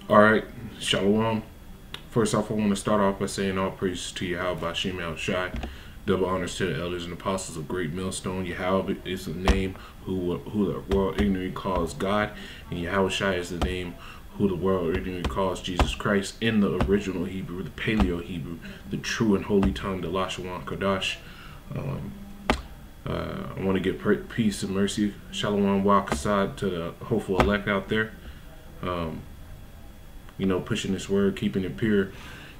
All right, Shalom. First off, I want to start off by saying all praises to Yahweh Bashim El Shai. Double honors to the elders and apostles of Great Millstone. Yahweh is the name who the world ignorantly calls God, and Yahweh Shai is the name who the world ignorantly calls Jesus Christ in the original Hebrew, the Paleo Hebrew, the true and holy tongue, the Lashawan Kodash. I want to give peace and mercy, Shalom Wa Kasad, to the hopeful elect out there. Pushing this word, keeping it pure.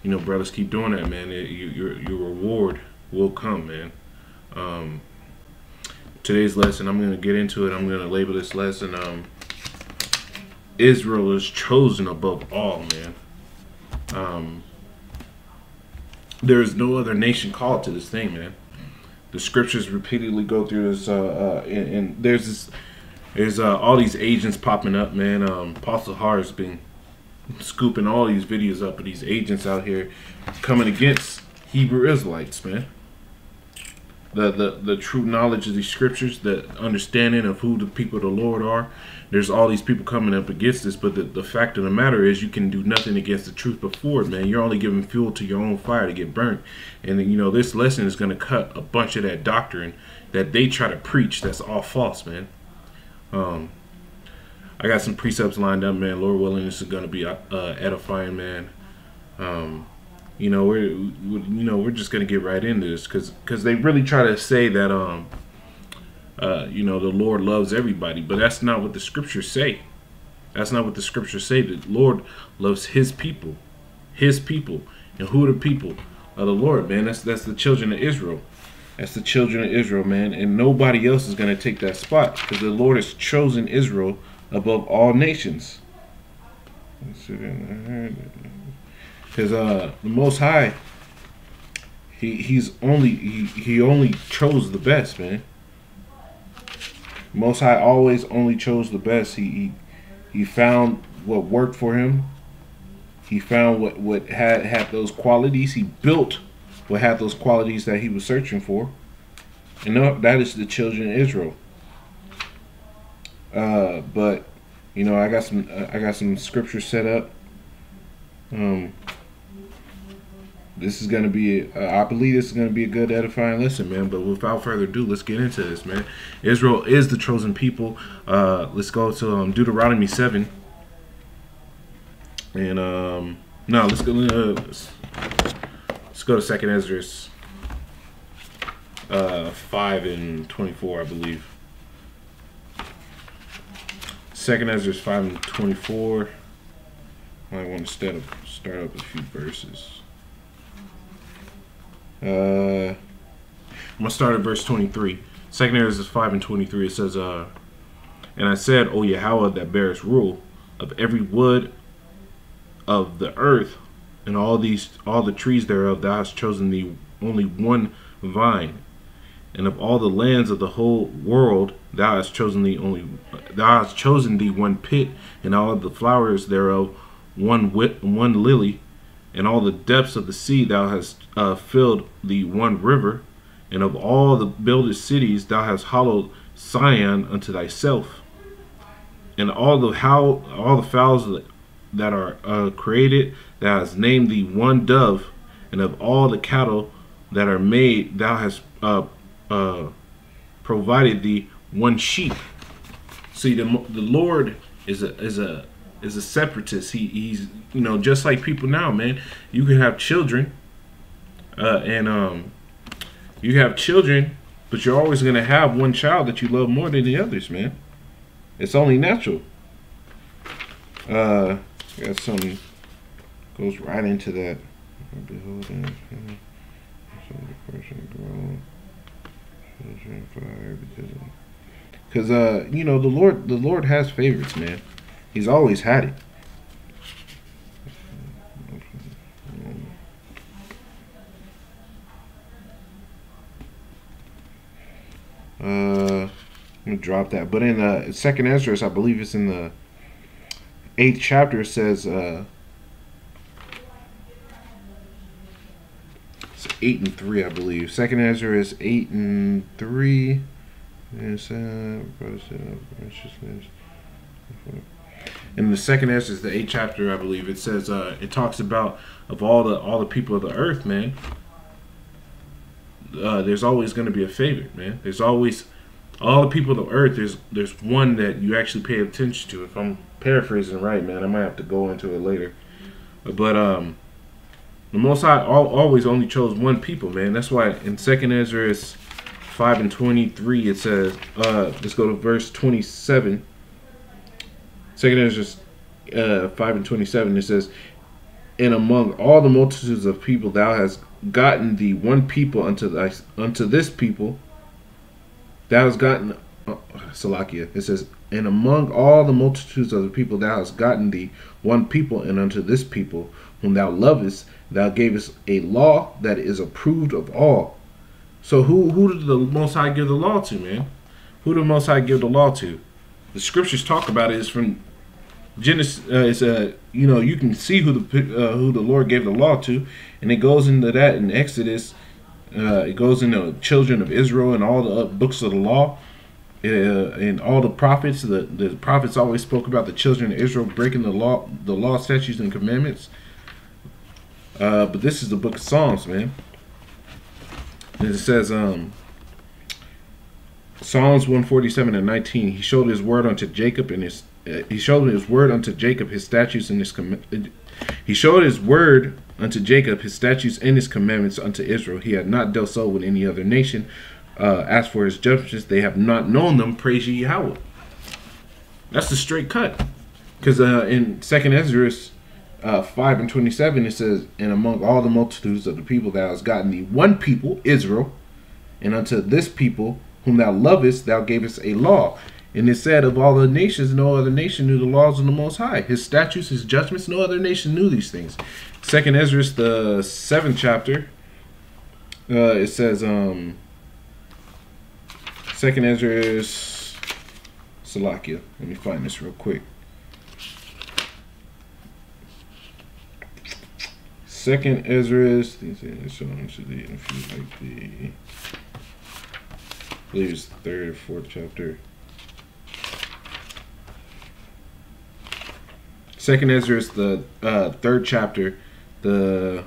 Brothers, keep doing that, man. Your reward will come, man. Today's lesson, I'm going to get into it. I'm going to label this lesson, Israel is chosen above all, man. There is no other nation called to this thing, man. The scriptures repeatedly go through this, and there's all these agents popping up, man. Apostle Har has been scooping all these videos up of these agents out here coming against Hebrew Israelites, man. The true knowledge of these scriptures, the understanding of who the people of the Lord are. There's all these people coming up against this, but the fact of the matter is you can do nothing against the truth before it, man. You're only giving fuel to your own fire to get burnt. And then, this lesson is going to cut a bunch of that doctrine that they try to preach that's all false, man. I got some precepts lined up, man. Lord willing, this is going to be edifying, man. We're just going to get right into this because they really try to say that the Lord loves everybody, but that's not what the scriptures say. That's not what the scriptures say. The Lord loves his people. And who are the people of the Lord, man? That's the children of Israel. That's the children of Israel, man. And nobody else is going to take that spot because the Lord has chosen Israel above all nations. Because the Most High, he only chose the best, man. Most High always only chose the best. He found what worked for him. He found what had those qualities. He built what had those qualities that he was searching for. And that is the children of Israel. But I got some scripture set up. This is gonna be I believe this is gonna be a good edifying lesson, man. But without further ado, let's get into this, man. Israel is the chosen people. Let's go to Deuteronomy 7. And no, let's go to 2nd Ezra 5 and 24, I believe. 2nd Ezra 5 and 24. I want to start up a few verses. I'm gonna start at verse 23. 2nd Ezra 5 and 23. It says, "And I said, O Yahweh, that bearest rule of every wood of the earth, and all the trees thereof, thou hast chosen thee only one vine, and of all the lands of the whole world, thou hast chosen thee one pit, and all of the flowers thereof one lily, and all the depths of the sea thou hast filled thee one river, and of all the builded cities thou hast hollowed Sion unto thyself, and all the fowls that are created thou hast named thee one dove, and of all the cattle that are made thou hast provided thee one sheep." See, the Lord is a separatist. He's just like people now, man. You can have children, you have children, but you're always gonna have one child that you love more than the others, man. It's only natural. Got some goes right into that. Behold, because the Lord has favorites, man. He's always had it. I'm gonna drop that. But in 2nd Ezra, I believe it's in the 8th chapter, it says it's 8 and 3, I believe. 2nd Ezra is 8 and 3. It's in the second Ezra, the 8th chapter, I believe, it says it talks about of all the people of the earth, man. There's always going to be a favorite, man. There's always all the people of the earth. There's one that you actually pay attention to. If I'm paraphrasing right, man, I might have to go into it later. But the Most High always only chose one people, man. That's why in 2nd Ezra 5 and 23 it says, let's go to verse 27. 2nd Ezra 5 and 27, it says, and among all the multitudes of people thou hast gotten thee one people unto this people. Thou hast gotten, Salakia. It says, and among all the multitudes of the people thou hast gotten thee one people, and unto this people whom thou lovest, thou gavest a law that is approved of all. So who did the Most High give the law to, man? Who did the Most High give the law to? The scriptures talk about it. It's from Genesis. You can see who the Lord gave the law to, and it goes into that in Exodus. It goes into children of Israel and all the books of the law, and all the prophets. The prophets always spoke about the children of Israel breaking the law, statutes, and commandments. But this is the book of Psalms, man. And it says, Psalms 147 and 19. He showed his word unto Jacob and his statutes and his he showed his word unto Jacob his statutes and his commandments unto Israel. He had not dealt so with any other nation. As for his judgments, they have not known them. Praise ye Yahweh. That's the straight cut. Because in 2nd Ezra 5 and 27, it says, and among all the multitudes of the people thou hast gotten thee one people, Israel, and unto this people whom thou lovest, thou gavest a law. And it said, of all the nations, no other nation knew the laws of the Most High. His statutes, his judgments, no other nation knew these things. 2nd Ezra, the 7th chapter, it says, 2nd Ezra, Salakia. Let me find this real quick. 2nd Ezra, I believe it's 3rd or 4th chapter. 2nd Ezra is the 3rd chapter, the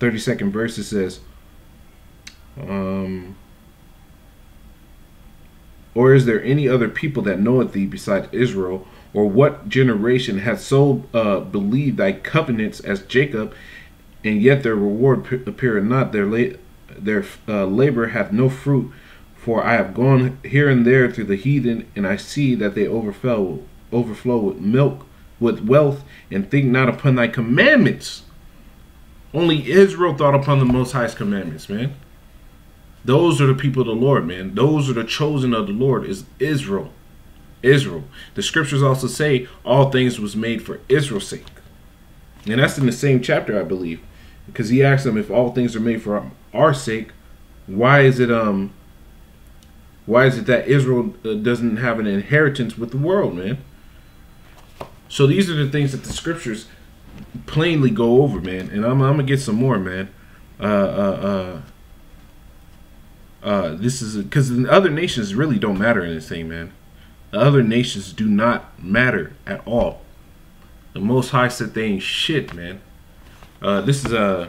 32nd verse. It says, or is there any other people that knoweth thee beside Israel? Or what generation hath so believed thy covenants as Jacob, and yet their reward appeareth not, their labor hath no fruit? For I have gone here and there through the heathen, and I see that they overflow with wealth, and think not upon thy commandments. Only Israel thought upon the Most High's commandments, man. Those are the people of the Lord, man. Those are the chosen of the Lord, is Israel. Israel. The scriptures also say all things was made for Israel's sake. And that's in the same chapter, I believe. Because he asked them, if all things are made for our sake, why is it that Israel doesn't have an inheritance with the world, man? So these are the things that the scriptures plainly go over, man. And I'm gonna get some more, man. This is because the other nations really don't matter in this thing, man. The other nations do not matter at all. The Most High said they ain't shit, man. This is 2nd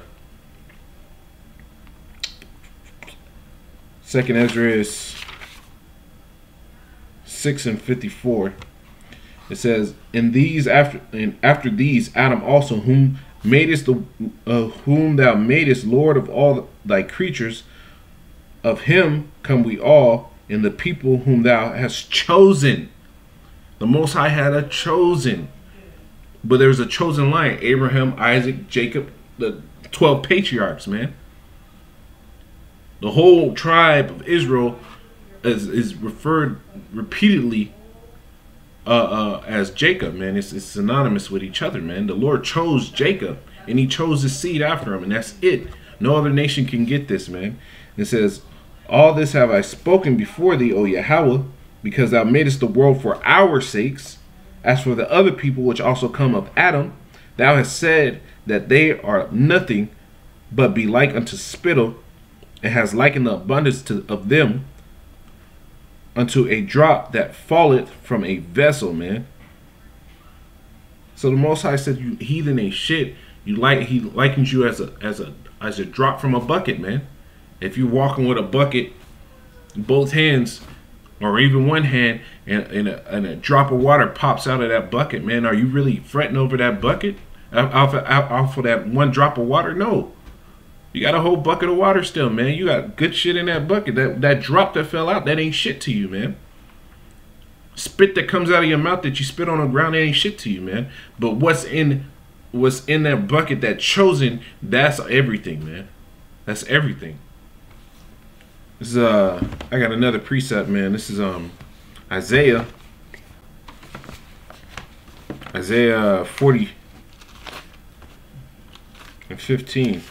Ezra is 6 and 54. It says, after these Adam also, whom thou madest Lord of all thy creatures, of him come we all, and the people whom thou hast chosen. The Most High had a chosen. But there was a chosen line. Abraham, Isaac, Jacob, the 12 patriarchs, man. The whole tribe of Israel is referred repeatedly as Jacob, man. It's synonymous with each other, man. The Lord chose Jacob, and he chose his seed after him, and that's it. No other nation can get this, man. And it says, all this have I spoken before thee, O Yahweh, because thou madest the world for our sakes. As for the other people which also come of Adam, thou hast said that they are nothing, but be like unto spittle, and has likened the abundance of them unto a drop that falleth from a vessel, man. So the Most High said, "You heathen ain't shit." He likens you as a drop from a bucket, man. If you're walking with a bucket, both hands, or even one hand, and a drop of water pops out of that bucket, man, are you really fretting over that bucket off of that one drop of water? No. You got a whole bucket of water still, man. You got good shit in that bucket. That drop that fell out, that ain't shit to you, man. Spit that comes out of your mouth that you spit on the ground, that ain't shit to you, man. But what's in that bucket, that chosen, that's everything, man. That's everything. This is I got another precept, man. This is Isaiah 40 and 15.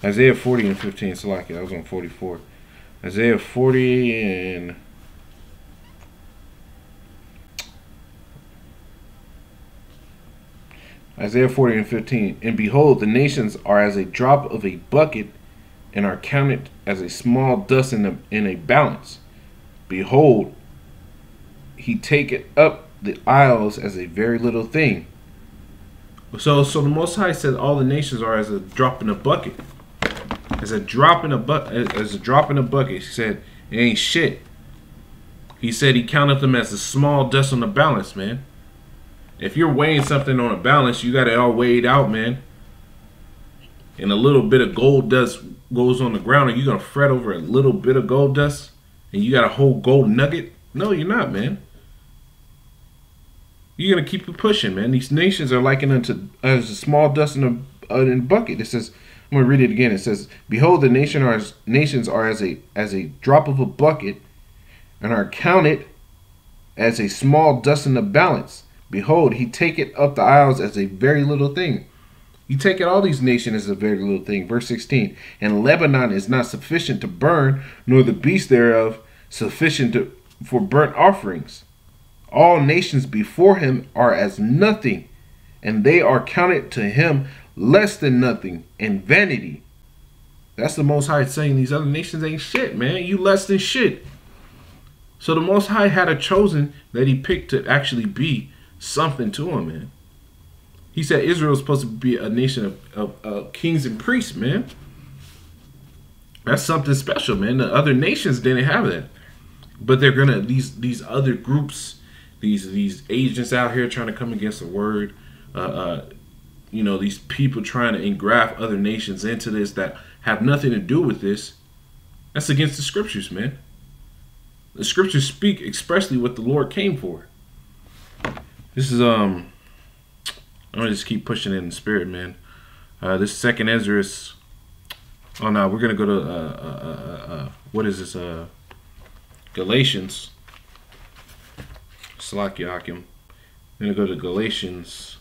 Isaiah 40 and 15. Salaki, I was on 44. Isaiah 40 and Isaiah 40 and 15. And behold, the nations are as a drop of a bucket, and are counted as a small dust in a balance. Behold, he taketh up the isles as a very little thing. So the Most High said all the nations are as a drop in a bucket. As a drop in a bucket. He said it ain't shit. He said he counted them as a small dust on the balance, man. If you're weighing something on a balance, you got it all weighed out, man. And a little bit of gold dust goes on the ground, and you're gonna fret over a little bit of gold dust, and you got a whole gold nugget? No, you're not, man. You're gonna keep it pushing, man. These nations are likened unto as a small dust in a bucket. It says, I'm gonna read it again. It says, "Behold, the nations are as a drop of a bucket, and are counted as a small dust in the balance. Behold, he taketh up the isles as a very little thing." You take it all these nations as a very little thing. Verse 16. "And Lebanon is not sufficient to burn, nor the beast thereof sufficient for burnt offerings. All nations before him are as nothing, and they are counted to him less than nothing, and vanity." That's the Most High saying these other nations ain't shit, man. You less than shit. So the Most High had a chosen that he picked to actually be something to him, man. He said Israel is supposed to be a nation of kings and priests, man. That's something special, man. The other nations didn't have that. But they're gonna, these other groups, these agents out here trying to come against the word, these people trying to engraft other nations into this that have nothing to do with this. That's against the scriptures, man. The scriptures speak expressly what the Lord came for. This is I'm gonna just keep pushing it in the spirit, man. This second Ezra is. Oh no, we're gonna go to what is this? Galatians. Salaki Akim. I'm gonna go to Galatians.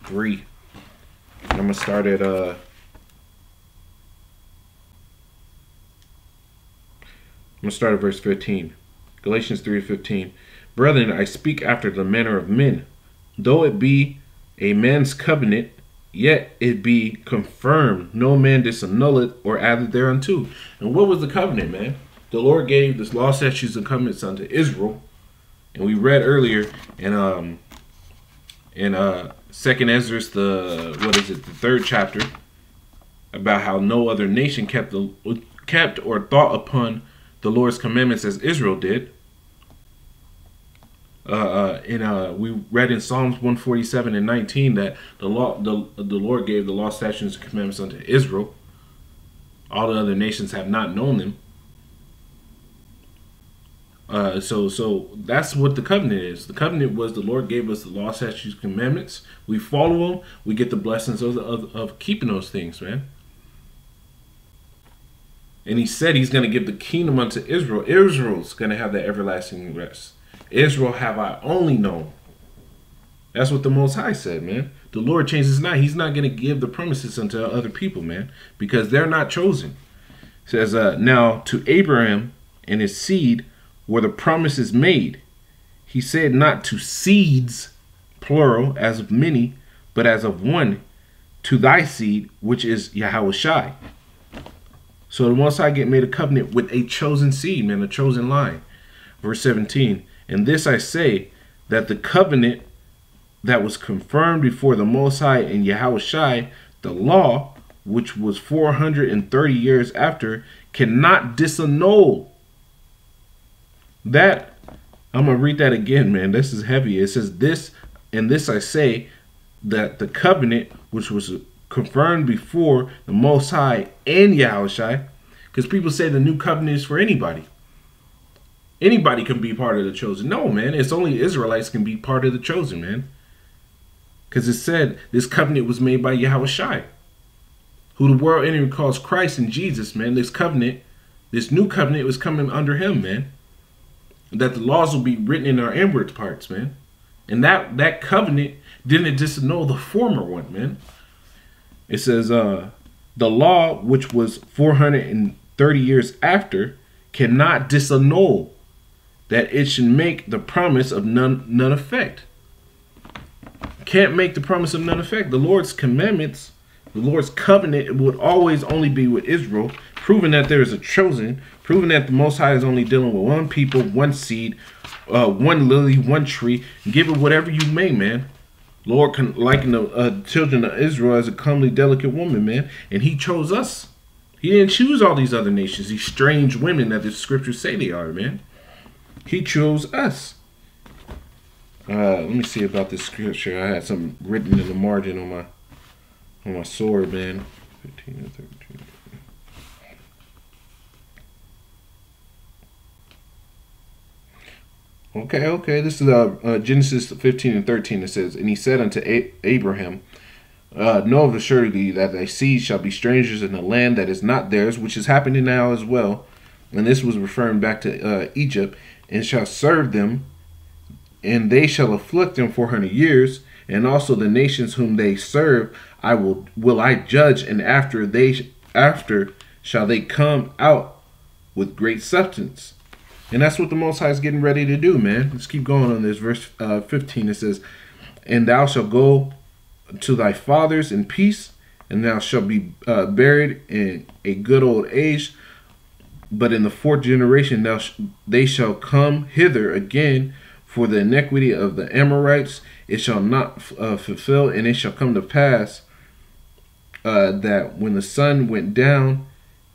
I'm gonna start at I'm gonna start at verse 15. Galatians 3:15. "Brethren, I speak after the manner of men. Though it be a man's covenant, yet it be confirmed. No man disannul it or added thereunto." And what was the covenant, man? The Lord gave this law, statutes, and covenants unto Israel. And we read earlier in Second Ezra, the 3rd chapter, about how no other nation kept or thought upon the Lord's commandments as Israel did. We read in Psalms 147 and 19 that the Lord gave the law, statutes, and commandments unto Israel. All the other nations have not known them. So that's what the covenant is. The covenant was the Lord gave us the law, statutes, commandments. We follow them. We get the blessings of keeping those things, man. And he said he's going to give the kingdom unto Israel. Israel's going to have that everlasting rest. Israel have I only known. That's what the Most High said, man. The Lord changes not. He's not going to give the promises unto other people, man, because they're not chosen. It says, "Now to Abraham and his seed were the promises made. He said not to seeds, plural, as of many, but as of one, to thy seed, which is Yahushai. So the Most High made a covenant with a chosen seed, man, a chosen line. Verse 17, and this I say, that the covenant that was confirmed before the Most High and Yahushai, the law, which was 430 years after, cannot disannul. That, I'm going to read that again, man. This is heavy. It says, this, and this I say, that the covenant, which was confirmed before the Most High and Yahushai, because people say the new covenant is for anybody. Anybody can be part of the chosen. No, man. It's only Israelites can be part of the chosen, man. Because it said this covenant was made by Yahushai, who the world enemy calls Christ and Jesus, man. This covenant, this new covenant was coming under him, man. That the laws will be written in our inward parts, man. And that covenant didn't disannul the former one, man. It says, the law, which was 430 years after, cannot disannul, that it should make the promise of none effect. Can't make the promise of none effect. The Lord's commandments, the Lord's covenant would always only be with Israel, proving that there is a chosen, proving that the Most High is only dealing with one people, one seed, one lily, one tree. Give it whatever you may, man. Lord can liken the children of Israel as a comely, delicate woman, man. And he chose us. He didn't choose all these other nations, these strange women that the scriptures say they are, man. He chose us. Let me see about this scripture. I had something written in the margin on my sword, man. 15 and 13. Okay. This is Genesis 15 and 13. It says, and he said unto Abraham, know of a surety that thy seed shall be strangers in a land that is not theirs, which is happening now as well. And this was referring back to Egypt, and shall serve them, and they shall afflict them 400 years, and also the nations whom they serve will I judge, and after shall they come out with great substance. And that's what the Most High is getting ready to do, man. Let's keep going on this. Verse 15, it says, and thou shalt go to thy fathers in peace, and thou shalt be buried in a good old age. But in the fourth generation they shall come hither again, for the iniquity of the Amorites it shall not fulfill. And it shall come to pass that when the sun went down,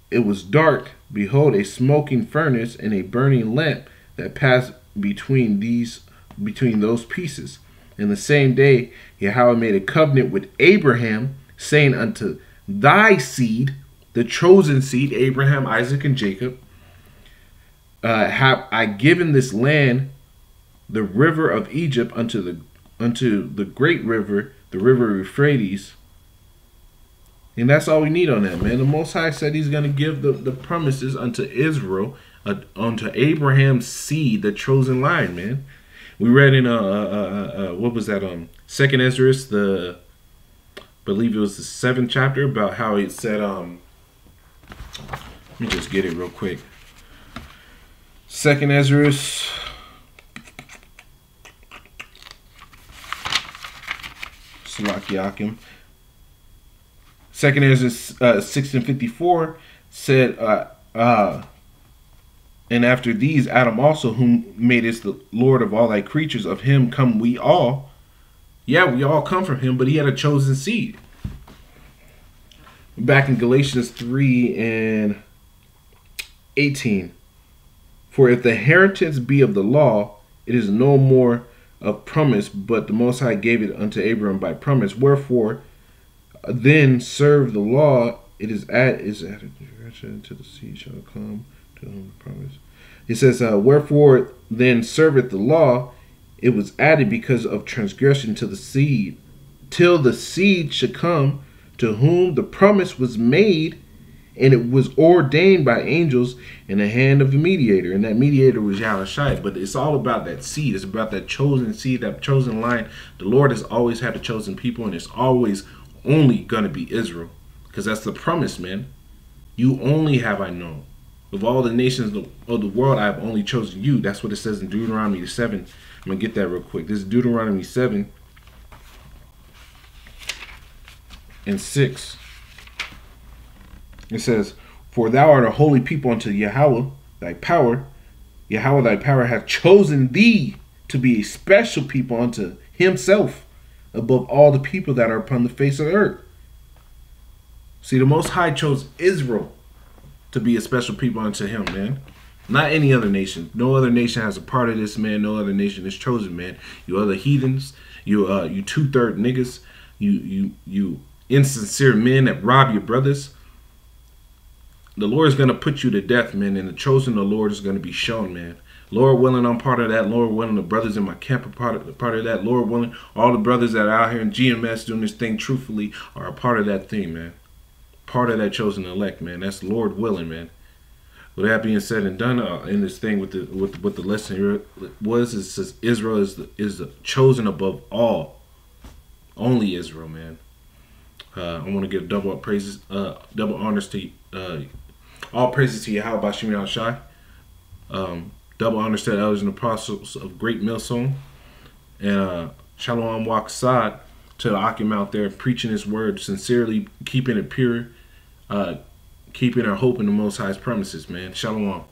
it was dark, behold, a smoking furnace and a burning lamp that passed between those pieces. In the same day Yahweh made a covenant with Abraham, saying unto thy seed, the chosen seed, Abraham, Isaac, and Jacob, have I given this land, the river of Egypt, unto the great river, the river Euphrates. And that's all we need on that, man. The Most High said he's going to give the promises unto Israel, unto Abraham's seed, the chosen line, man. We read in what was that? Second Ezra, believe it was the 7th chapter, about how it said, let me just get it real quick. Second Ezra, Salakiakim. Second Ezra 6:54 said, and after these Adam also, whom made us the Lord of all thy creatures, of him come we all. Yeah, we all come from him, but he had a chosen seed. Back in Galatians 3:18. For if the inheritance be of the law, it is no more of promise, but the Most High gave it unto Abraham by promise. Wherefore, then serve the law, it is added to the seed shall come to whom the promise. It says, wherefore then serveth the law, it was added because of transgression to the seed, till the seed should come to whom the promise was made, and it was ordained by angels in the hand of the mediator. And that mediator was Yahushua. But it's all about that seed. It's about that chosen seed, that chosen line. The Lord has always had a chosen people, and it's always only going to be Israel. Because that's the promise, man. You only have I known. Of all the nations of the world, I have only chosen you. That's what it says in Deuteronomy 7. I'm going to get that real quick. This is Deuteronomy 7. and 6. It says, "For thou art a holy people unto Yahweh, thy power. Yahweh, thy power, hath chosen thee to be a special people unto himself, above all the people that are upon the face of the earth." See, the Most High chose Israel to be a special people unto him, man. Not any other nation. No other nation has a part of this, man. No other nation is chosen, man. You other heathens, you 2/3 niggas, you insincere men that rob your brothers. The Lord is gonna put you to death, man, and the chosen of the Lord is gonna be shown, man. Lord willing, I'm part of that. Lord willing, the brothers in my camp are part of that. Lord willing, all the brothers that are out here in GMS doing this thing truthfully are a part of that thing, man. Part of that chosen elect, man. That's Lord willing, man. With that being said and done, in this thing with the lesson here was, it says Israel is the chosen above all, only Israel, man. I want to give double praises, double honors to all praises to Yahweh Bashim Yahushai. Double honors to the elders and apostles of Great Millstone, and Shalom Waksad to the Akim out there preaching his word sincerely, keeping it pure, keeping our hope in the Most High's promises, man. Shalom.